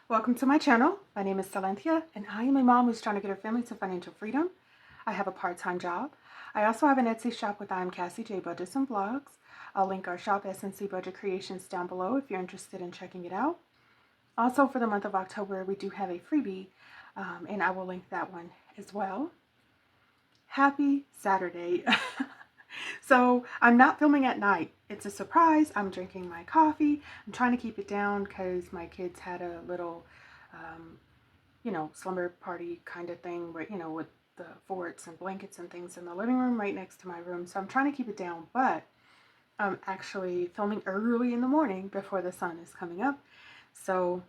Welcome to my channel. My name is Silynthia and I am a mom who's trying to get her family to financial freedom. I have a part-time job. I also have an Etsy shop with I am Cassie Budgets and Vlogs. I'll link our shop SNC Budget Creations down below if you're interested in checking it out. Also for the month of October we do have a freebie and I will link that one as well. Happy Saturday. So I'm not filming at night. It's a surprise. I'm drinking my coffee. I'm trying to keep it down because my kids had a little, slumber party kind of thing where, with the forts and blankets and things in the living room right next to my room. So I'm trying to keep it down, but I'm actually filming early in the morning before the sun is coming up. So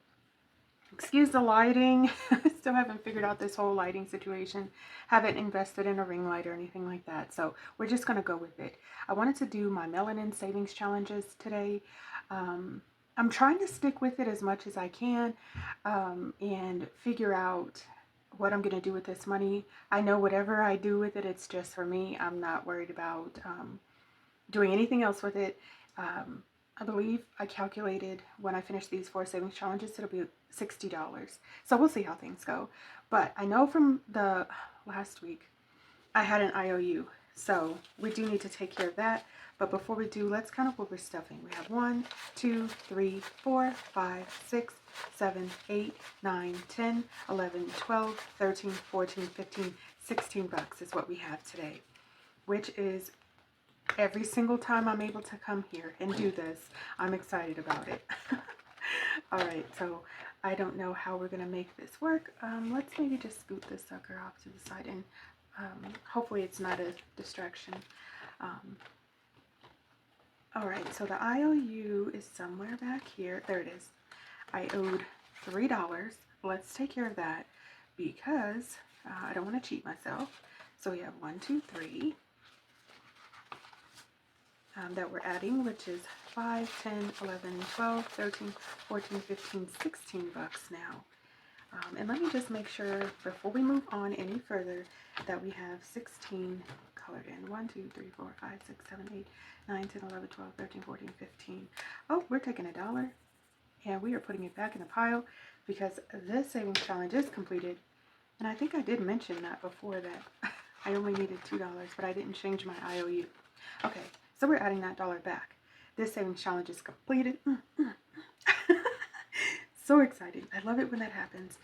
excuse the lighting. I still haven't figured out this whole lighting situation. Haven't invested in a ring light or anything like that. So we're just going to go with it. I wanted to do my Melanin savings challenges today. I'm trying to stick with it as much as I can and figure out what I'm going to do with this money. I know whatever I do with it, it's just for me. I'm not worried about doing anything else with it. I believe I calculated when I finish these 4 savings challenges, it'll be $60. So we'll see how things go. But I know from the last week, I had an IOU. So we do need to take care of that. But before we do, let's count up what we're stuffing. We have 1, 2, 3, 4, 5, 6, 7, 8, 9, 10, 11, 12, 13, 14, 15, 16 bucks is what we have today, which is every single time I'm able to come here and do this, I'm excited about it. All right, so I don't know how we're going to make this work. Let's maybe just scoot this sucker off to the side and hopefully it's not a distraction. All right, so the IOU is somewhere back here. There it is. I owed $3. Let's take care of that because I don't want to cheat myself. So we have 1, 2, 3. That we're adding, which is 5, 10, 11, 12, 13, 14, 15, 16 bucks now. And let me just make sure before we move on any further that we have 16 colored in. 1, 2, 3, 4, 5, 6, 7, 8, 9, 10, 11, 12, 13, 14, 15. Oh, we're taking $1 and we are putting it back in the pile because this savings challenge is completed. And I think I did mention that before that I only needed $2, but I didn't change my IOU. Okay. So we're adding that $1 back. This savings challenge is completed. So excited. I love it when that happens.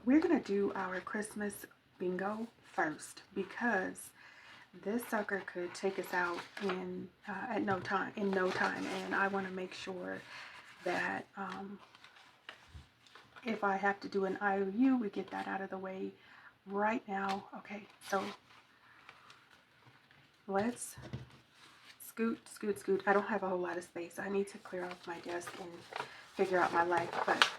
We're going to do our Christmas bingo first because this sucker could take us out in no time. And I want to make sure that if I have to do an IOU, we get that out of the way right now. Okay, so let's scoot. I don't have a whole lot of space. I need to clear off my desk and figure out my life, but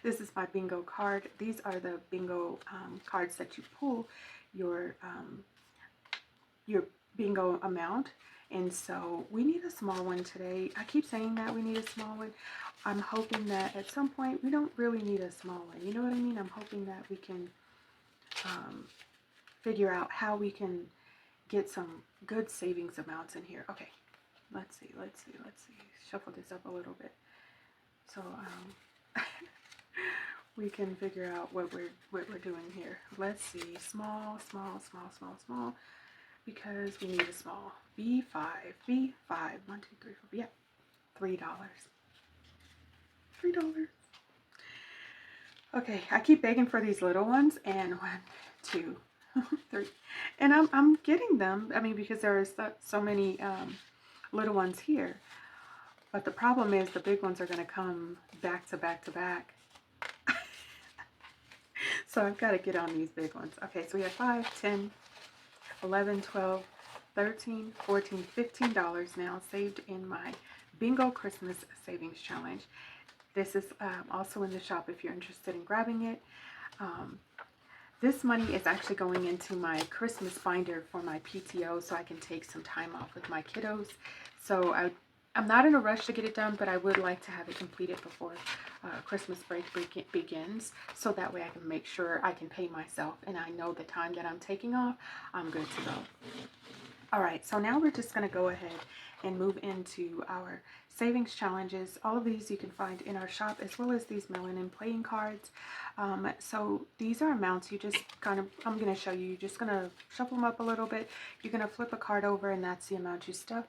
this is my bingo card. These are the bingo cards that you pull your bingo amount. And so we need a small one today. I keep saying that we need a small one. I'm hoping that at some point we don't really need a small one. You know what I mean? I'm hoping that we can figure out how we can get some good savings amounts in here. Okay, let's see. Shuffle this up a little bit so we can figure out what we're doing here. Let's see. Small, because we need a small. B5. 1, 2, 3, 4. Yeah, $3. $3. Okay, I keep begging for these little ones, and 1, 2, 3, and I'm getting them. I mean, because there are so many little ones here, but the problem is the big ones are going to come back to back to back. So I've got to get on these big ones. Okay, so we have 5, 10, 11, 12, 13, 14, $15 now saved in my bingo Christmas savings challenge. This is also in the shop if you're interested in grabbing it. This money is actually going into my Christmas binder for my PTO so I can take some time off with my kiddos. So I'm not in a rush to get it done, but I would like to have it completed before Christmas break begins. So that way I can make sure I can pay myself and I know the time that I'm taking off, I'm good to go. All right, so now we're just going to go ahead and move into our savings challenges. All of these you can find in our shop, as well as these Melanin playing cards. So these are amounts. You just kind of, I'm going to show you, you're just going to shuffle them up a little bit. You're going to flip a card over, and that's the amount you stuff.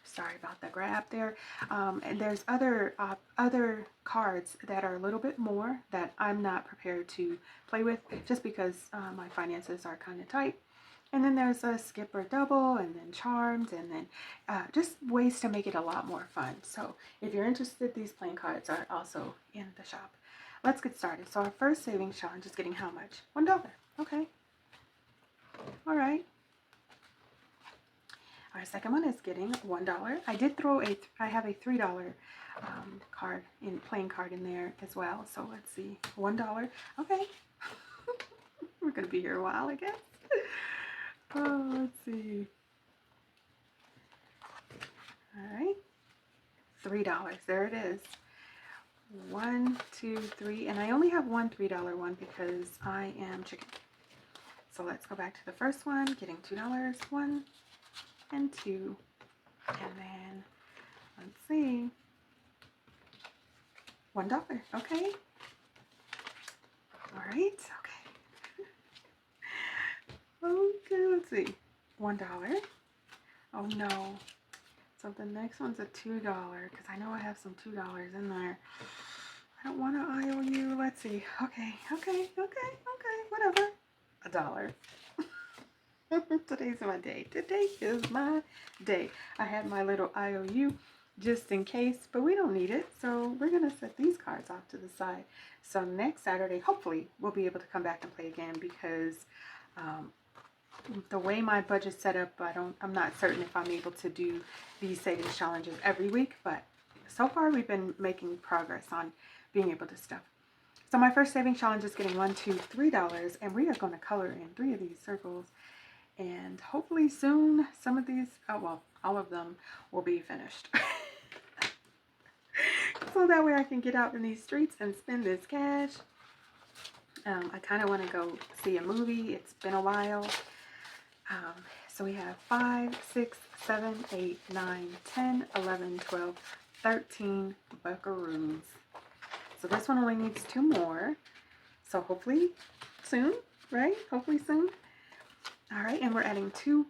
Sorry about the grab there. And there's other cards that are a little bit more that I'm not prepared to play with, just because my finances are kind of tight. And then there's a skip or double, and then charms, and then just ways to make it a lot more fun. So if you're interested, these playing cards are also in the shop. Let's get started. So our first savings challenge is getting how much? $1. Okay. All right. Our second one is getting $1. I did throw I have a $3 card playing card in there as well. So let's see, $1. Okay. We're gonna be here a while, I guess. Oh, let's see. All right, $3. There it is. 1, 2, 3, and I only have one $3 one because I am chicken. So let's go back to the first one, getting $2, 1 and 2, and then let's see, $1. Okay. All right. Okay. Okay, let's see. $1. Oh no. So the next one's a $2 because I know I have some $2 in there. I don't want to IOU. Let's see. Okay. Whatever. $1. Today's my day. Today is my day. I had my little IOU just in case, but we don't need it. So we're going to set these cards off to the side. So next Saturday, hopefully, we'll be able to come back and play again because the way my budget's set up, I'm not certain if I'm able to do these savings challenges every week, but so far we've been making progress on being able to stuff. So my first savings challenge is getting $1, $2, $3, and we are going to color in 3 of these circles, and hopefully soon some of these, well, all of them will be finished. So that way I can get out in these streets and spend this cash. I kind of want to go see a movie. It's been a while. So we have 5, 6, 7, 8, 9, 10, 11, 12, 13 buckaroos. So this one only needs 2 more. So hopefully soon, right? Hopefully soon. All right, and we're adding $2.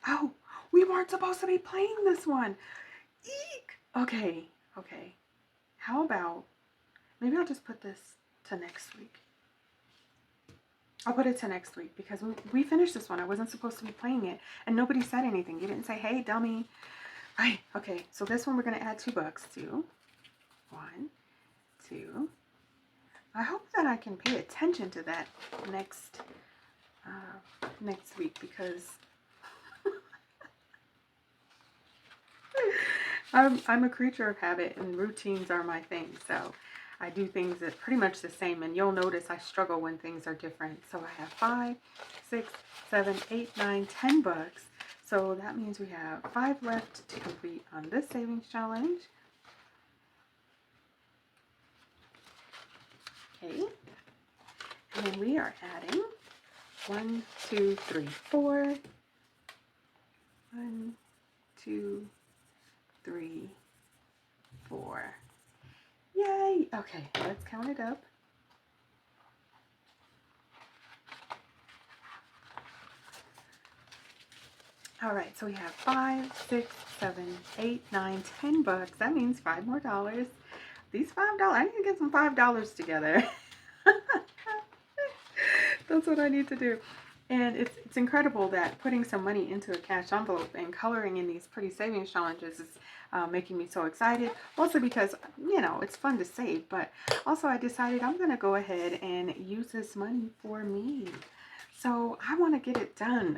Oh, we weren't supposed to be playing this one. Eek! Okay. How about, maybe I'll just put this to next week. I'll put it to next week because we finished this one. I wasn't supposed to be playing it, and nobody said anything. You didn't say, hey, dummy. Right, okay, so this one we're going to add $2 to. 1, 2. I hope that I can pay attention to that next week because I'm a creature of habit, and routines are my thing. So I do things that pretty much the same, and you'll notice I struggle when things are different. So I have 5, 6, 7, 8, 9, $10. So that means we have 5 left to complete on this savings challenge. Okay. And then we are adding 1, 2, 3, 4. 1, 2, 3, 4. Yay! Okay, let's count it up. All right, so we have 5, 6, 7, 8, 9, $10. That means 5 more dollars. These $5, I need to get some $5 together. That's what I need to do. And it's incredible that putting some money into a cash envelope and coloring in these pretty savings challenges is making me so excited. Mostly because, you know, it's fun to save. But also I decided I'm going to go ahead and use this money for me. So I want to get it done.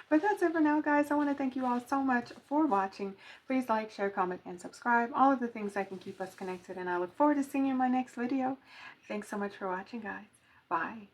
But that's it for now, guys. I want to thank you all so much for watching. Please like, share, comment, and subscribe. All of the things that can keep us connected. And I look forward to seeing you in my next video. Thanks so much for watching, guys. Bye.